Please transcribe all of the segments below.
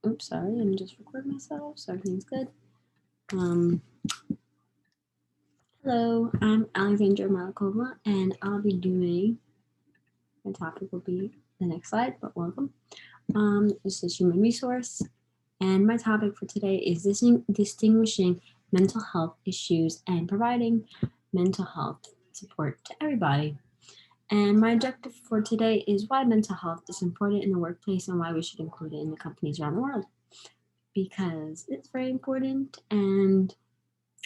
Oops, sorry, I'm just recording myself, so everything's good. Um, Hello, I'm Alexandra Malakova, and I'll be doing, my topic will be the next slide, but welcome. This is human resource, and my topic for today is distinguishing mental health issues and providing mental health support to everybody. And my objective for today is why mental health is important in the workplace and why we should include it in the companies around the world. Because it's very important and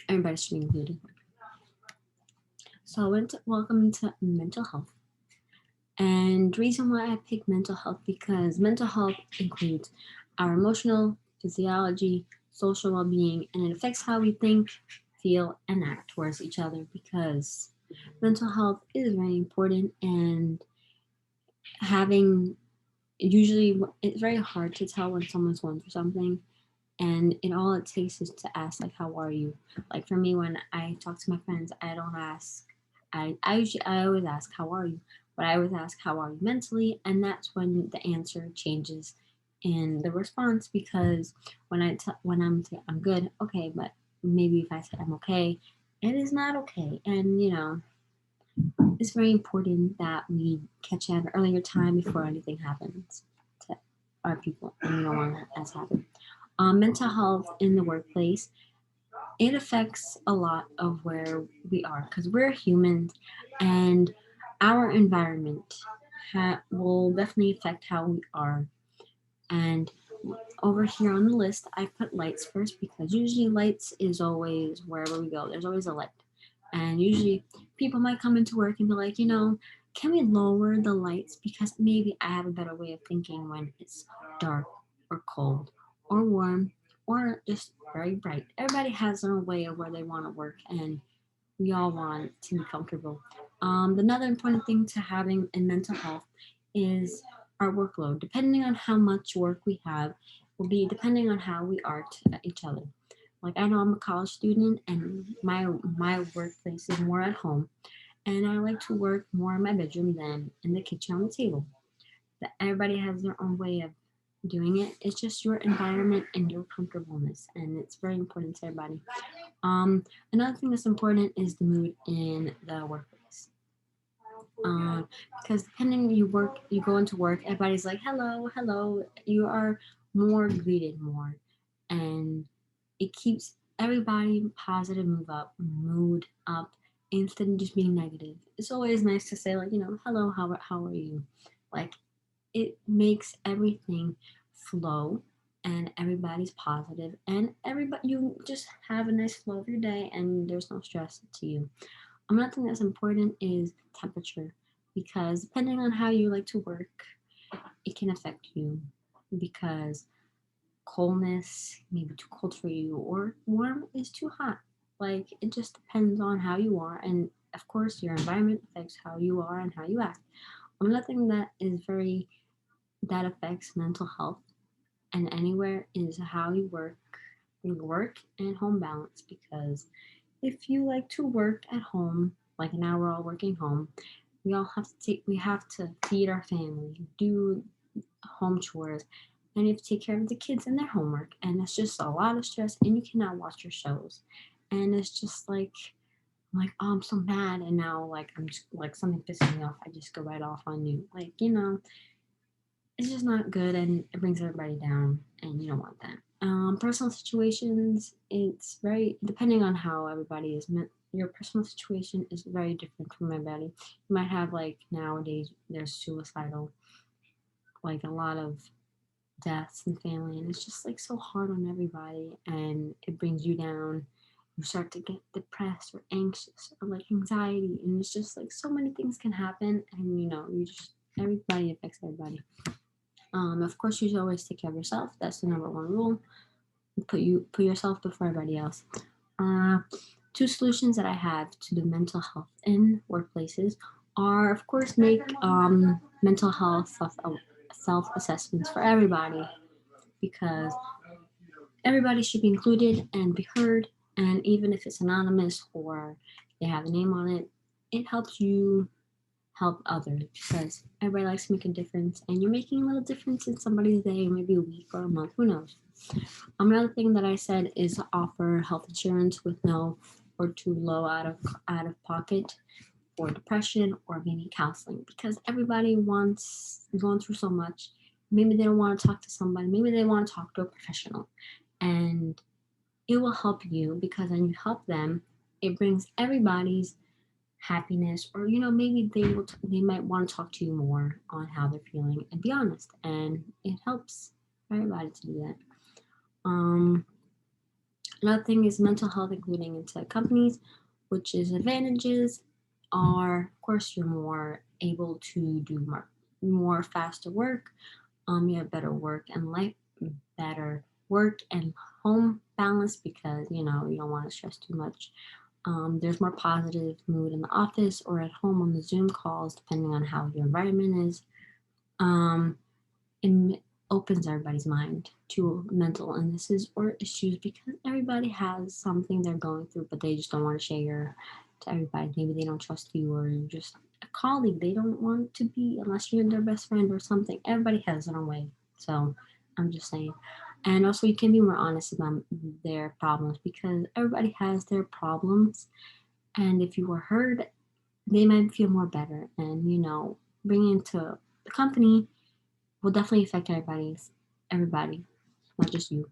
everybody should be included. So I want to welcome to mental health. And the reason why I picked mental health because mental health includes our emotional, physiology, social well-being, and it affects how we think, feel, and act towards each other because mental health is very important and having usually it's very hard to tell when someone's going through something and all it takes is to ask like how are you. Like for me, when I talk to my friends, I don't ask, I always ask how are you, but I always ask how are you mentally, and that's when the answer changes in the response because when I'm saying I'm good, okay, but maybe if I said I'm okay, it is not okay. And it's very important that we catch it at an earlier time before anything happens to our people and we don't want that as happen. Mental health in the workplace, it affects a lot of where we are because we're humans and our environment will definitely affect how we are. And over here on the list, I put lights first because usually lights is always wherever we go, there's always a light. And usually people might come into work and be like, can we lower the lights because maybe I have a better way of thinking when it's dark or cold or warm or just very bright. Everybody has their own way of where they want to work and we all want to be comfortable. Another important thing to having in mental health is our workload. Depending on how much work we have, will be depending on how we are to each other. Like I know I'm a college student, and my workplace is more at home, and I like to work more in my bedroom than in the kitchen on the table. That everybody has their own way of doing it. It's just your environment and your comfortableness, and it's very important to everybody. Um, Another thing that's important is the mood in the workplace. Um, because depending you go into work, everybody's like, hello, hello. You are more greeted more, and it keeps everybody positive, mood up, instead of just being negative. It's always nice to say like, hello, how are you? Like it makes everything flow and everybody's positive and everybody you just have a nice flow of your day and there's no stress to you. Another thing that's important is temperature because depending on how you like to work, it can affect you because coldness may be too cold for you or warm is too hot. Like it just depends on how you are and of course your environment affects how you are and how you act. Another thing that affects mental health and anywhere is how you work, your work and home balance because if you like to work at home, like now we're all working home, we have to feed our family, do home chores, and you have to take care of the kids and their homework, and it's just a lot of stress, and you cannot watch your shows, and it's just like I'm like, oh, I'm so mad, and now like I'm just like something pisses me off, I just go right off on you, like it's just not good, and it brings everybody down, and you don't want that. Personal situations, it's very depending on how everybody is meant. Your personal situation is very different from everybody. You might have like nowadays there's suicidal, like a lot of deaths in family, and it's just like so hard on everybody, and it brings you down. You start to get depressed or anxious or like anxiety, and it's just like so many things can happen, and you just everybody affects everybody. Of course, you should always take care of yourself. That's the number one rule. Put yourself before everybody else. Uh, Two solutions that I have to the mental health in workplaces are, of course, make mental health self assessments for everybody because everybody should be included and be heard. And even if it's anonymous or they have a name on it, it help others, because everybody likes to make a difference, and you're making a little difference in somebody's day, maybe a week or a month, who knows. Another thing that I said is offer health insurance with no or too low out of pocket for depression or maybe counseling, because everybody wants going through so much. Maybe they don't want to talk to somebody, maybe they want to talk to a professional, and it will help you, because when you help them, it brings everybody's happiness, or maybe they might want to talk to you more on how they're feeling and be honest, and it helps everybody to do that. um Another thing is mental health, including into companies, which is advantages are, of course, you're more able to do more faster work. You have better work and life, better work and home balance, because you don't want to stress too much. There's more positive mood in the office or at home on the Zoom calls, depending on how your environment is. Um, it opens everybody's mind to mental illnesses or issues, because everybody has something they're going through, but they just don't want to share to everybody. Maybe they don't trust you, or you're just a colleague they don't want to be, unless you're their best friend or something. Everybody has their own way. So I'm just saying. And also, you can be more honest about their problems, because everybody has their problems. And if you were heard, they might feel more better. And, bringing into the company will definitely affect everybody, not just you.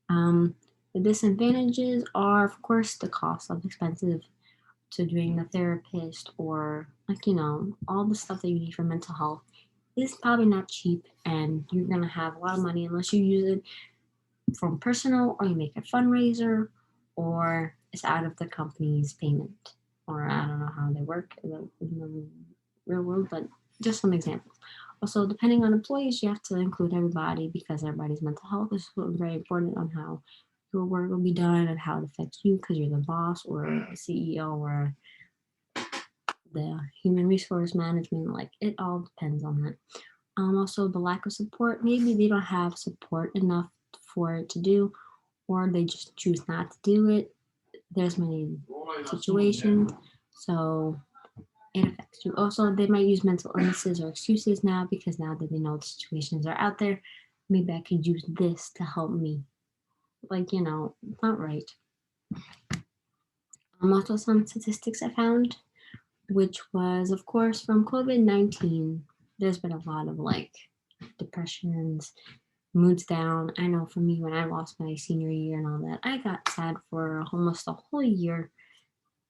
The disadvantages are, of course, the cost of expensive to doing the therapist, or like all the stuff that you need for mental health is probably not cheap, and you're gonna have a lot of money unless you use it from personal, or you make a fundraiser, or it's out of the company's payment, or I don't know how they work in the real world, but just some examples. Also, depending on employees, you have to include everybody, because everybody's mental health is very important on how your work will be done and how it affects you, because you're the boss or the CEO or the human resource management. Like, it all depends on that. Also, the lack of support. Maybe they don't have support enough for it to do, or they just choose not to do it. There's many situations, so it affects you. Also, they might use mental illnesses or excuses now, because now that they know the situations are out there, maybe I could use this to help me. Like, not right. Also, some statistics I found, which was, of course, from COVID-19. There's been a lot of like depressions, moods down. I know for me, when I lost my senior year and all that, I got sad for almost a whole year,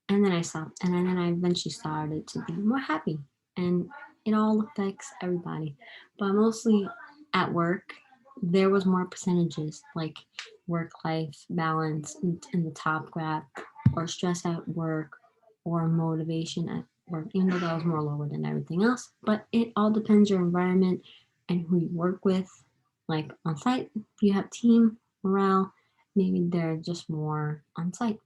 and then I stopped, and then I eventually started to be more happy, and it all affects everybody, but mostly at work. There was more percentages, like work life balance in the top graph, or stress at work, or motivation at work, even though that was more lower than everything else. But it all depends your environment and who you work with. Like on site, if you have team morale, maybe they're just more on site.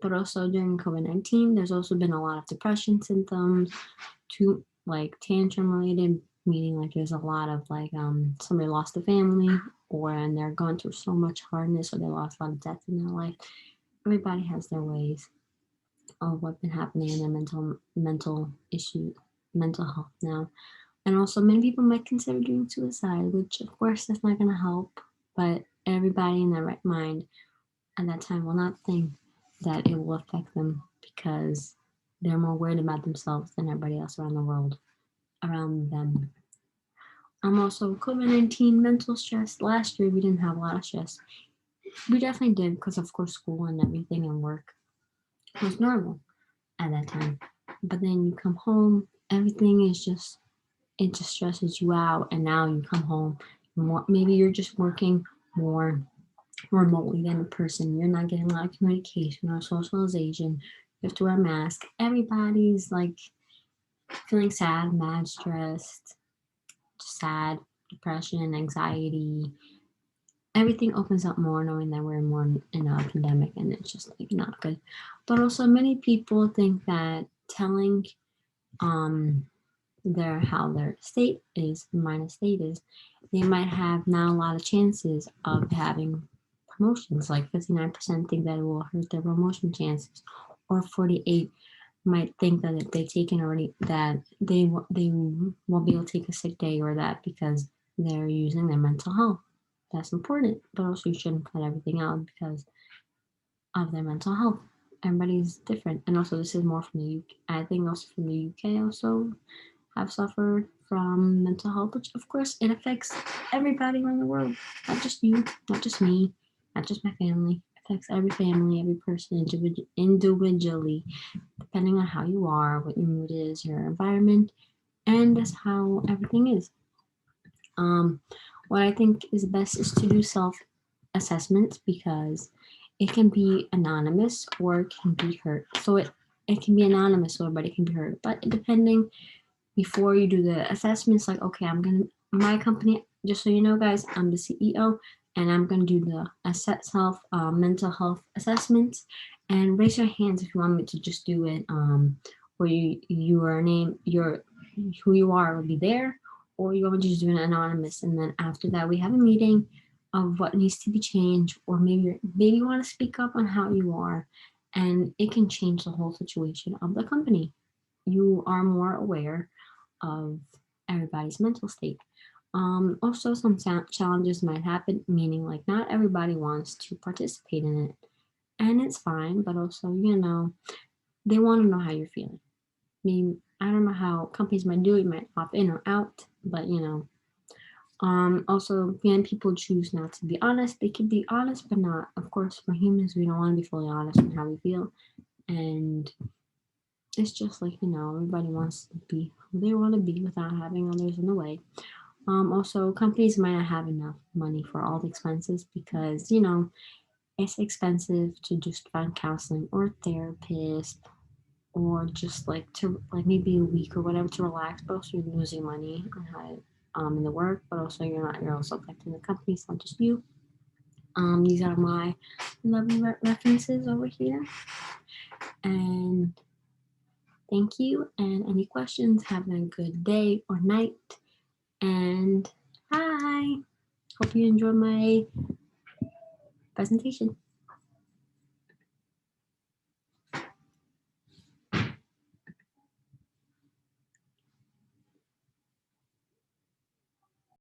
But also during COVID-19, there's also been a lot of depression symptoms, to like tantrum related, meaning like there's a lot of like somebody lost a family, or and they're going through so much hardness, or they lost a lot of death in their life. Everybody has their ways of what's been happening in their mental issue, mental health now. And also, many people might consider doing suicide, which of course that's not going to help. But everybody in their right mind at that time will not think that it will affect them, because they're more worried about themselves than everybody else around the world around them. Also, COVID-19 mental stress. Last year we didn't have a lot of stress. We definitely did, because of course school and everything and work was normal at that time. But then you come home, everything is just, it just stresses you out, and now you come home more. Maybe you're just working more remotely than in person. You're not getting a lot of communication or socialization. You have to wear a mask. Everybody's like feeling sad, mad, stressed, sad, depression, anxiety. Everything opens up more knowing that we're more in a pandemic, and it's just like not good. But also, many people think that telling um how their state is, minus state is, they might have now a lot of chances of having promotions. Like 59% think that it will hurt their promotion chances, or 48 might think that if they taken already that they won't be able to take a sick day or that because they're using their mental health. That's important, but also you shouldn't cut everything out because of their mental health. Everybody's different, and also this is more from the UK. I think also from the UK also have suffered from mental health, which of course it affects everybody around the world, not just you, not just me, not just my family. It affects every family, every person individually, depending on how you are, what your mood is, your environment, and that's how everything is. Um, what I think is best is to do self assessments because it can be anonymous or it can be heard. It can be anonymous or but it can be heard. But depending before you do the assessments, like okay, I'm gonna my company. Just so you know, guys, I'm the CEO, and I'm gonna do the mental health assessments. And raise your hands if you want me to just do it. Where your name, your who you are will be there, or you want me to just do it anonymous. And then after that, we have a meeting of what needs to be changed, or maybe you want to speak up on how you are, and it can change the whole situation of the company. You are more aware of everybody's mental state. Also, some challenges might happen, meaning like not everybody wants to participate in it, and it's fine. But also, they want to know how you're feeling. I mean, I don't know how companies might do it, might opt in or out, but also, when people choose not to be honest, they can be honest, but not. Of course, for humans, we don't want to be fully honest on how we feel, and it's just like everybody wants to be who they want to be without having others in the way. Also, companies might not have enough money for all the expenses because it's expensive to just find counseling or therapist or just like to like maybe a week or whatever to relax. But also, you're losing money on how in the work, but also you're also affecting the company. It's not just you. These are my lovely references over here, and thank you. And any questions? Have a good day or night. And hi. Hope you enjoyed my presentation.